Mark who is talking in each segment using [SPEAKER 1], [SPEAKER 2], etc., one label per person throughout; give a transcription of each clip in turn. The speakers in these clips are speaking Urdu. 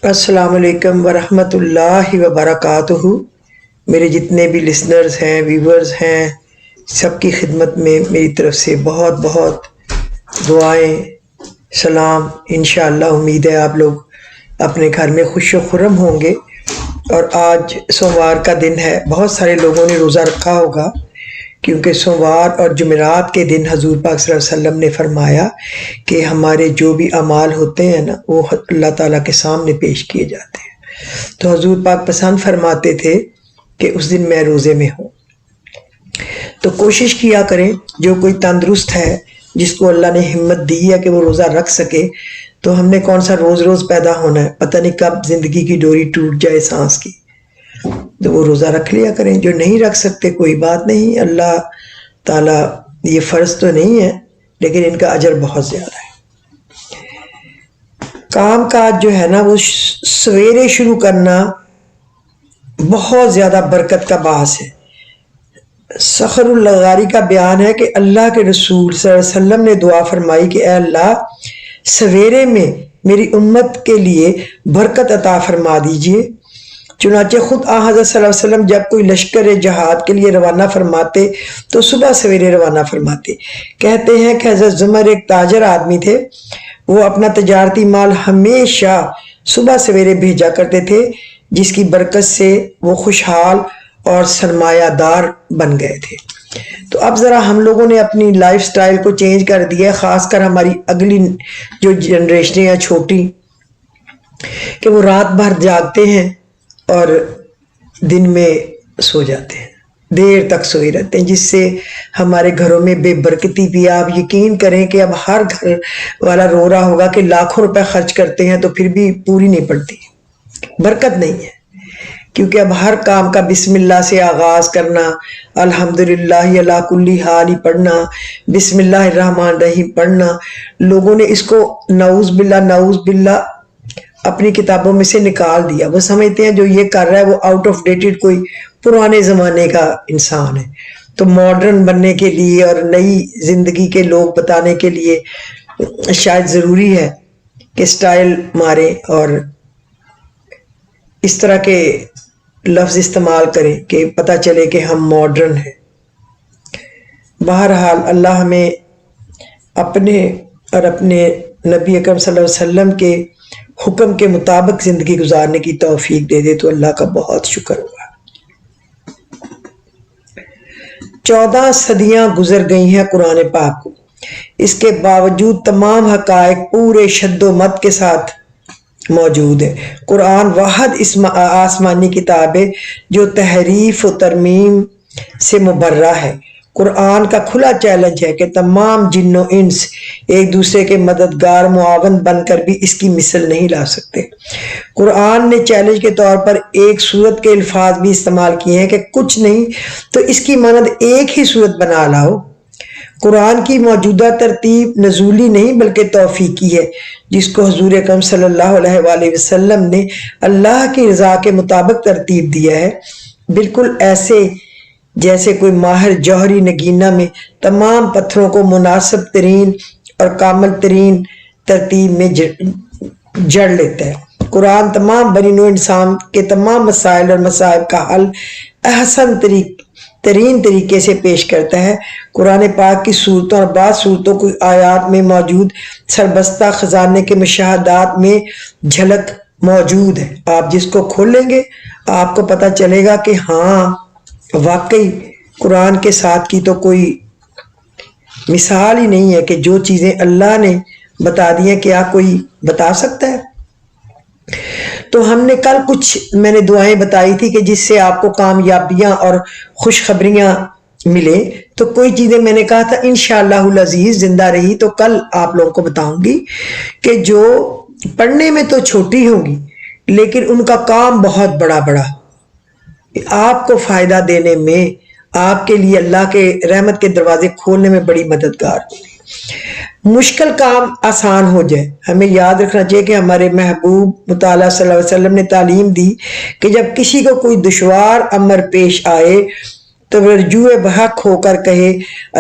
[SPEAKER 1] السلام علیکم ورحمۃ اللہ وبرکاتہ۔ میرے جتنے بھی لسنرز ہیں، ویورز ہیں، سب کی خدمت میں میری طرف سے بہت بہت دعائیں، سلام۔ انشاءاللہ امید ہے آپ لوگ اپنے گھر میں خوش و خرم ہوں گے۔ اور آج سوموار کا دن ہے، بہت سارے لوگوں نے روزہ رکھا ہوگا، کیونکہ سوموار اور جمعرات کے دن حضور پاک صلی اللہ علیہ وسلم نے فرمایا کہ ہمارے جو بھی اعمال ہوتے ہیں نا، وہ اللہ تعالیٰ کے سامنے پیش کیے جاتے ہیں۔ تو حضور پاک پسند فرماتے تھے کہ اس دن میں روزے میں ہوں۔ تو کوشش کیا کریں، جو کوئی تندرست ہے، جس کو اللہ نے ہمت دی ہے کہ وہ روزہ رکھ سکے، تو ہم نے کون سا روز روز پیدا ہونا ہے، پتہ نہیں کب زندگی کی ڈوری ٹوٹ جائے سانس کی، تو وہ روزہ رکھ لیا کریں۔ جو نہیں رکھ سکتے کوئی بات نہیں، اللہ تعالیٰ، یہ فرض تو نہیں ہے لیکن ان کا اجر بہت زیادہ ہے۔ کام کاج جو ہے نا، وہ سویرے شروع کرنا بہت زیادہ برکت کا باعث ہے۔ سخر الغاری کا بیان ہے کہ اللہ کے رسول صلی اللہ علیہ وسلم نے دعا فرمائی کہ اے اللہ، سویرے میں میری امت کے لیے برکت عطا فرما دیجئے۔ چنانچہ خود حضرت صلی اللہ علیہ وسلم جب کوئی لشکر جہاد کے لیے روانہ فرماتے تو صبح سویرے روانہ فرماتے۔ کہتے ہیں کہ حضرت زمر ایک تاجر آدمی تھے، وہ اپنا تجارتی مال ہمیشہ صبح سویرے بھیجا کرتے تھے، جس کی برکت سے وہ خوشحال اور سرمایہ دار بن گئے تھے۔ تو اب ذرا ہم لوگوں نے اپنی لائف سٹائل کو چینج کر دیا ہے، خاص کر ہماری اگلی جو جنریشنیں ہیں چھوٹی، کہ وہ رات بھر جاگتے ہیں اور دن میں سو جاتے ہیں، دیر تک سوئے رہتے ہیں، جس سے ہمارے گھروں میں بے برکتی بھی۔ آپ یقین کریں کہ اب ہر گھر والا رو رہا ہوگا کہ لاکھوں روپے خرچ کرتے ہیں تو پھر بھی پوری نہیں پڑتی، برکت نہیں ہے، کیونکہ اب ہر کام کا بسم اللہ سے آغاز کرنا، الحمدللہ علی کل حال ہی پڑھنا، بسم اللہ الرحمن الرحیم پڑھنا، لوگوں نے اس کو نعوذ باللہ اپنی کتابوں میں سے نکال دیا۔ وہ سمجھتے ہیں جو یہ کر رہا ہے وہ آؤٹ آف ڈیٹڈ، کوئی پرانے زمانے کا انسان ہے۔ تو ماڈرن بننے کے لیے اور نئی زندگی کے لوگ بتانے کے لیے شاید ضروری ہے کہ سٹائل مارے اور اس طرح کے لفظ استعمال کریں کہ پتہ چلے کہ ہم ماڈرن ہیں۔ بہرحال اللہ ہمیں اپنے اور اپنے نبی اکرم صلی اللہ علیہ وسلم کے حکم کے مطابق زندگی گزارنے کی توفیق دے دے تو اللہ کا بہت شکر ہوگا۔ 14 صدیاں گزر گئی ہیں قرآن پاک کو، اس کے باوجود تمام حقائق پورے شد و مت کے ساتھ موجود ہے۔ قرآن واحد آسمانی کتاب ہے جو تحریف و ترمیم سے مبرہ ہے۔ قرآن کا کھلا چیلنج ہے کہ تمام جن و انس ایک دوسرے کے مددگار معاون بن کر بھی اس کی مثل نہیں لا سکتے۔ قرآن نے چیلنج کے طور پر ایک صورت کے الفاظ بھی استعمال کیے ہیں کہ کچھ نہیں تو اس کی مانند ایک ہی صورت بنا لاؤ۔ قرآن کی موجودہ ترتیب نزولی نہیں بلکہ توفیقی ہے، جس کو حضور اکرم صلی اللہ علیہ وآلہ وسلم نے اللہ کی رضا کے مطابق ترتیب دیا ہے، بالکل ایسے جیسے کوئی ماہر جوہری نگینہ میں تمام پتھروں کو مناسب ترین اور کامل ترین ترتیب میں جڑ لیتا ہے۔ قرآن تمام بنی نوع انسان کے تمام مسائل اور مصائب کا حل احسن ترین طریقے سے پیش کرتا ہے۔ قرآن پاک کی صورتوں اور بعض صورتوں کی آیات میں موجود سربستہ خزانے کے مشاہدات میں جھلک موجود ہے۔ آپ جس کو کھولیں گے آپ کو پتہ چلے گا کہ ہاں واقعی قرآن کے ساتھ کی تو کوئی مثال ہی نہیں ہے، کہ جو چیزیں اللہ نے بتا دی ہیں کیا کوئی بتا سکتا ہے۔ تو ہم نے کل کچھ میں نے دعائیں بتائی تھی کہ جس سے آپ کو کامیابیاں اور خوشخبریاں ملے، تو کوئی چیزیں میں نے کہا تھا انشاءاللہ العزیز زندہ رہی تو کل آپ لوگوں کو بتاؤں گی کہ جو پڑھنے میں تو چھوٹی ہوں گی لیکن ان کا کام بہت بڑا آپ کو فائدہ دینے میں، آپ کے لیے اللہ کے رحمت کے دروازے کھولنے میں بڑی مددگار ہوگی۔ مشکل کام آسان ہو جائے۔ ہمیں یاد رکھنا چاہیے کہ ہمارے محبوب مطالعہ صلی اللہ علیہ وسلم نے تعلیم دی کہ جب کسی کو کوئی دشوار امر پیش آئے تو وہ رجوع بحق ہو کر کہے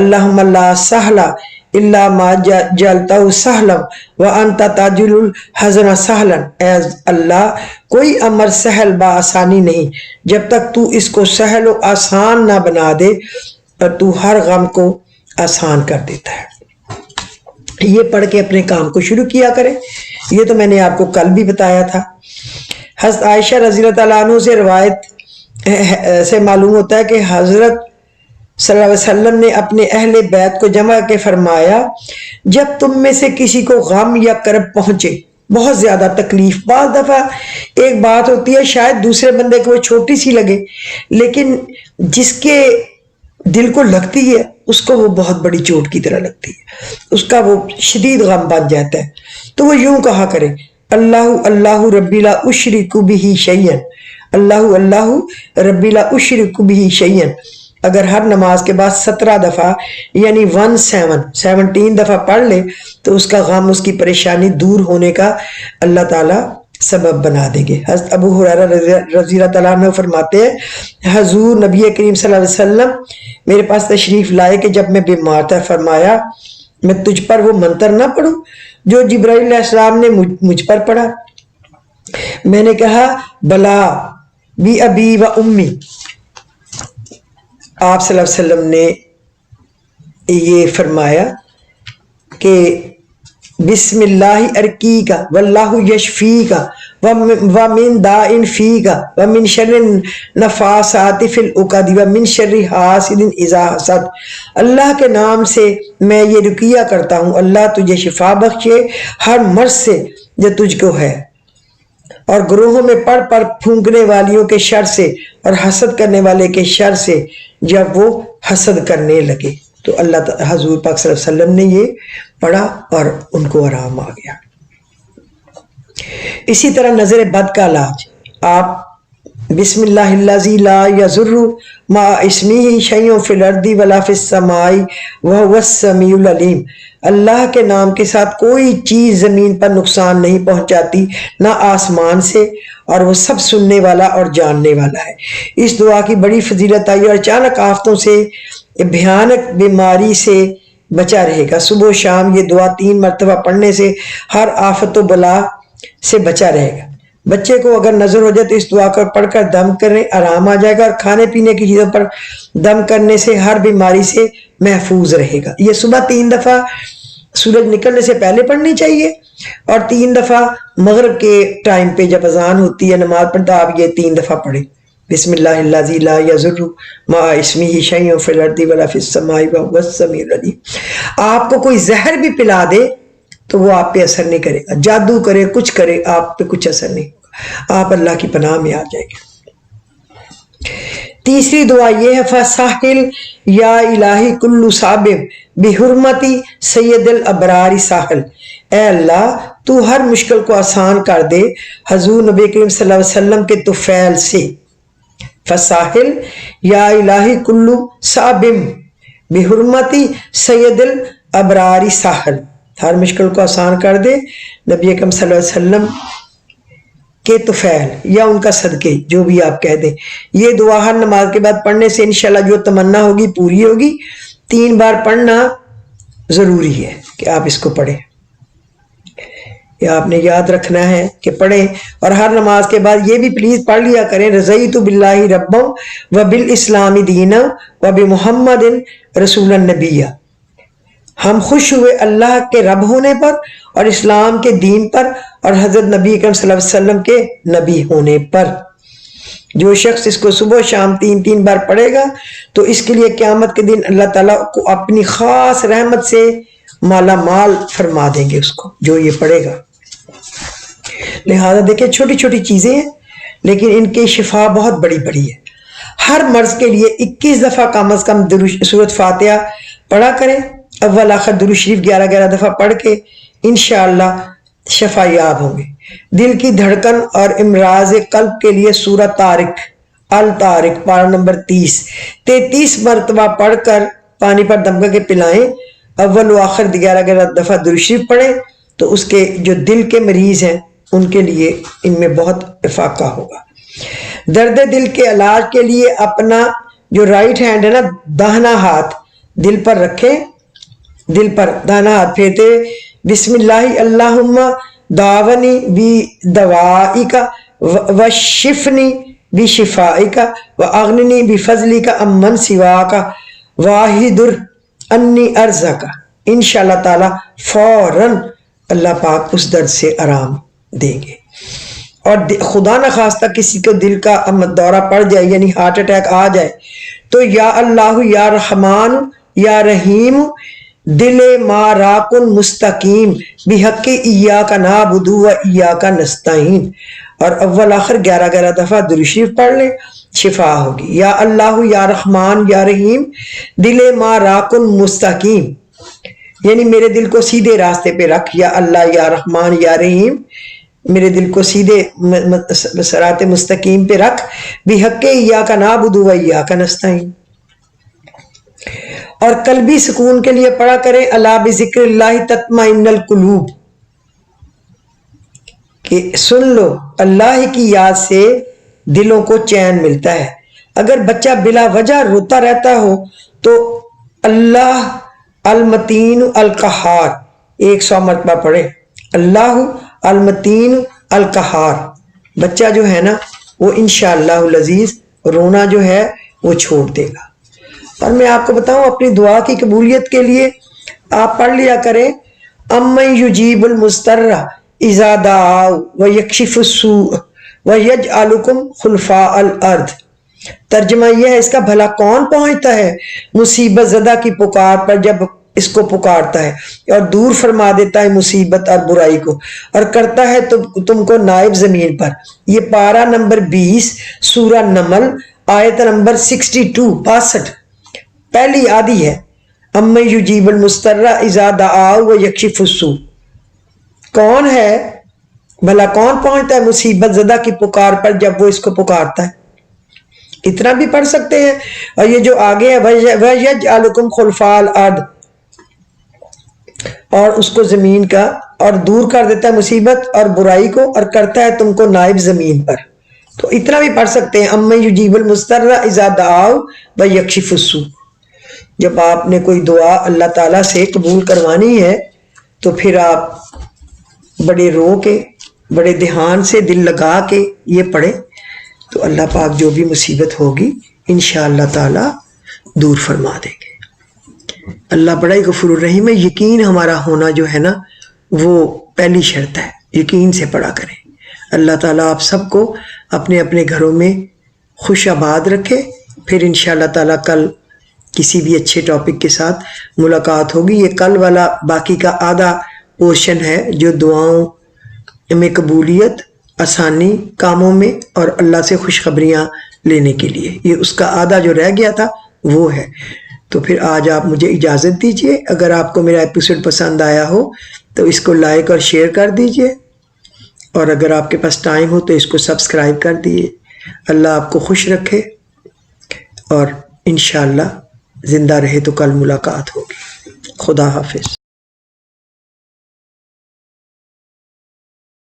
[SPEAKER 1] اللہم لا سہلا الا ما جعلته سهلا وانت تجعل الحزن سهلا، اے اللہ کوئی امر سہل با آسانی نہیں جب تک تو اس کو سہل و آسان نہ بنا دے، اور تو ہر غم کو آسان کر دیتا ہے۔ یہ پڑھ کے اپنے کام کو شروع کیا کریں۔ یہ تو میں نے آپ کو کل بھی بتایا تھا۔ حضرت عائشہ رضی اللہ تعالیٰ عنہ سے روایت سے معلوم ہوتا ہے کہ حضرت صلی اللہ علیہ وسلم نے اپنے اہل بیت کو جمع کے فرمایا، جب تم میں سے کسی کو غم یا کرب پہنچے، بہت زیادہ تکلیف، بعض دفعہ ایک بات ہوتی ہے شاید دوسرے بندے کو وہ چھوٹی سی لگے، لیکن جس کے دل کو لگتی ہے اس کو وہ بہت بڑی چوٹ کی طرح لگتی ہے، اس کا وہ شدید غم بن جاتا ہے، تو وہ یوں کہا کرے، اللہ اللہ ربی لا اشرک بہ شیئا، اللہ اللہ ربی لا اشرک بہ شیئا۔ اگر ہر نماز کے بعد 17 دفعہ یعنی 17 دفعہ پڑھ لے تو اس کا غم، اس کی پریشانی دور ہونے کا اللہ تعالیٰ سبب بنا دیں گے۔ حضرت ابو ہریرہ رضی اللہ تعالیٰ عنہ فرماتے ہیں، حضور نبی کریم صلی اللہ علیہ وسلم میرے پاس تشریف لائے کہ جب میں بیمار تھا، فرمایا میں تجھ پر وہ منتر نہ پڑھوں جو جبرائیل علیہ السلام نے مجھ پر پڑھا؟ میں نے کہا بلا بی ابی و امی۔ آپ صلی اللہ علیہ وسلم نے یہ فرمایا کہ بسم اللہ ارقی کا واللہ یشفی کا ومن دائن فی کا ومن شر نفاسات فی العقد ومن شر حاسد اذا حسد۔ اللہ کے نام سے میں یہ رقیہ کرتا ہوں، اللہ تجھے شفا بخشے ہر مرض سے جو تجھ کو ہے، اور گروہوں میں پڑھ پڑھ پھونکنے والیوں کے شر سے، اور حسد کرنے والے کے شر سے جب وہ حسد کرنے لگے۔ تو اللہ حضور پاک صلی اللہ علیہ وسلم نے یہ پڑھا اور ان کو آرام آ گیا۔ اسی طرح نظر بد کا علاج، آپ بسم اللہ الذی لا یضر مع اسمہ شیء فی الارض ولا فی السماء وہو السمیع العلیم۔ اللہ کے نام کے ساتھ کوئی چیز زمین پر نقصان نہیں پہنچاتی، نہ آسمان سے، اور وہ سب سننے والا اور جاننے والا ہے۔ اس دعا کی بڑی فضیلت آئی، اور اچانک آفتوں سے، بھیانک بیماری سے بچا رہے گا۔ صبح و شام یہ دعا 3 مرتبہ پڑھنے سے ہر آفت و بلا سے بچا رہے گا۔ بچے کو اگر نظر ہو جائے تو اس دعا کو پڑھ کر دم کریں، آرام آ جائے گا، اور کھانے پینے کی چیزوں پر دم کرنے سے ہر بیماری سے محفوظ رہے گا۔ یہ صبح 3 دفعہ سورج نکلنے سے پہلے پڑھنی چاہیے، اور 3 دفعہ مغرب کے ٹائم پہ جب اذان ہوتی ہے نماز پڑھتا آپ یہ 3 دفعہ پڑھیں، بسم اللہ الذی لا یضر مع اسمہ شیء فی الارض ولا فی السماء وہو السمیع العلیم۔ آپ کو کوئی زہر بھی پلا دے تو وہ آپ پہ اثر نہیں کرے گا، جادو کرے کچھ کرے آپ پہ کچھ اثر نہیں ہوگا، آپ اللہ کی پناہ میں آ جائیں گے۔ تیسری دعا یہ ہے، فَسَاحِلْ یا الہی کل صعب بحرمتی سید الابرار ساحل۔ اے اللہ تو ہر مشکل کو آسان کر دے حضور نبی کریم صلی اللہ علیہ وسلم کے طفیل سے۔ فَسَاحِلْ یا الہی کل صعب بحرمتی سید الابرار ساحل، ہر مشکل کو آسان کر دے نبی اکرم صلی اللہ علیہ وسلم کے طفیل یا ان کا صدقے، جو بھی آپ کہہ دیں۔ یہ دعا ہر نماز کے بعد پڑھنے سے انشاءاللہ جو تمنا ہوگی پوری ہوگی۔ 3 بار پڑھنا ضروری ہے کہ آپ اس کو پڑھیں، یہ آپ نے یاد رکھنا ہے کہ پڑھیں، اور ہر نماز کے بعد یہ بھی پلیز پڑھ لیا کریں، رضیت باللہ ربا وبالاسلام دینا وبمحمد رسول النبی۔ ہم خوش ہوئے اللہ کے رب ہونے پر اور اسلام کے دین پر اور حضرت نبی اکرم صلی اللہ علیہ وسلم کے نبی ہونے پر۔ جو شخص اس کو صبح و شام 3 بار پڑھے گا تو اس کے لیے قیامت کے دن اللہ تعالیٰ کو اپنی خاص رحمت سے مالا مال فرما دیں گے اس کو جو یہ پڑھے گا۔ لہذا دیکھیں چھوٹی چھوٹی چیزیں ہیں لیکن ان کی شفا بہت بڑی بڑی ہے۔ ہر مرض کے لیے 21 دفعہ کم از کم سورۃ فاتحہ پڑھا کریں، اول آخر درود شریف 11 دفعہ پڑھ کے انشاءاللہ شفا یاب ہوں گے۔ دل کی دھڑکن اور امراض قلب کے لیے سورہ طارق الطارق پارہ نمبر 33 مرتبہ پڑھ کر پانی پر دم کر کے پلائیں، اول و آخر 11 دفعہ درود شریف پڑھیں تو اس کے جو دل کے مریض ہیں ان کے لیے ان میں بہت افاقہ ہوگا۔ درد دل کے علاج کے لیے اپنا جو رائٹ ہینڈ ہے نا، داہنا ہاتھ دل پر رکھیں دل پر دانا ہاتھ پھیرتے ہوئے بسم اللہ اللہم داونی بی دوائکا وشفنی بی شفائکا واغننی بی فضلکا امن سواکا واحدر انی ارزقا. انشاءاللہ تعالی فوراً اللہ پاک اس درد سے آرام دیں گے. اور خدا نہ خواستہ کسی کو دل کا دورہ پڑ جائے یعنی ہارٹ اٹیک آ جائے تو یا اللہ یا رحمان یا رحیم دل ما راکن مستقیم بحق ایاک نعبد و ایاک نستعین اور اول آخر 11 دفعہ درود شریف پڑھ لیں شفا ہوگی. یا اللہ یا رحمان یا رحیم دل ما راکن مستقیم یعنی میرے دل کو سیدھے راستے پہ رکھ. یا اللہ یا رحمان یا رحیم میرے دل کو سیدھے صراط مستقیم پہ رکھ. بحق ایاک نعبد و ایاک نستعین. اور قلبی سکون کے لیے پڑھا کریں الا بذکر اللہ تطمئن القلوب کہ سن لو اللہ کی یاد سے دلوں کو چین ملتا ہے. اگر بچہ بلا وجہ روتا رہتا ہو تو اللہ المتین القہار 100 مرتبہ پڑھے. اللہ المتین القہار. بچہ جو ہے نا وہ انشاءاللہ العزیز رونا جو ہے وہ چھوڑ دے گا. اور میں آپ کو بتاؤں اپنی دعا کی قبولیت کے لیے آپ پڑھ لیا کریں امن یجیب المضطر اذا دعا ویکشف السوء ویجعلکم خلفاء الارض. ترجمہ یہ ہے اس کا بھلا کون پہنچتا ہے مصیبت زدہ کی پکار پر جب اس کو پکارتا ہے اور دور فرما دیتا ہے مصیبت اور برائی کو اور کرتا ہے تم کو نائب زمین پر. یہ پارہ نمبر 20 سورہ نمل آیت نمبر 62 پہلی آدھی ہے. امن یجیب المضطر اذا دعا ویکشف السوء. کون ہے بھلا کون پہنچتا ہے مصیبت زدہ کی پکار پر جب وہ اس کو پکارتا ہے. اتنا بھی پڑھ سکتے ہیں. اور یہ جو آگے ہے وَيَجْعَلُكُمْ خُلَفَاءَ الْأَرْضِ اور اس کو زمین کا اور دور کر دیتا ہے مصیبت اور برائی کو اور کرتا ہے تم کو نائب زمین پر. تو اتنا بھی پڑھ سکتے ہیں امن یجیب المضطر اذا دعا ویکشف السوء. جب آپ نے کوئی دعا اللہ تعالیٰ سے قبول کروانی ہے تو پھر آپ بڑے رو کے بڑے دھیان سے دل لگا کے یہ پڑھیں تو اللہ پاک جو بھی مصیبت ہوگی انشاءاللہ تعالی دور فرما دیں گے. اللہ بڑا ہی غفور الرحیم ہے. یقین ہمارا ہونا جو ہے نا وہ پہلی شرط ہے. یقین سے پڑھا کریں. اللہ تعالیٰ آپ سب کو اپنے اپنے گھروں میں خوش آباد رکھے. پھر انشاءاللہ تعالیٰ کل کسی بھی اچھے ٹاپک کے ساتھ ملاقات ہوگی. یہ کل والا باقی کا آدھا پورشن ہے جو دعاؤں میں قبولیت آسانی کاموں میں اور اللہ سے خوشخبریاں لینے کے لیے. یہ اس کا آدھا جو رہ گیا تھا وہ ہے. تو پھر آج آپ مجھے اجازت دیجئے. اگر آپ کو میرا ایپیسوڈ پسند آیا ہو تو اس کو لائک اور شیئر کر دیجئے اور اگر آپ کے پاس ٹائم ہو تو اس کو سبسکرائب کر دیجئے. اللہ آپ کو خوش رکھے اور انشاءاللہ زندہ رہے تو کل ملاقات ہوگی. خدا حافظ.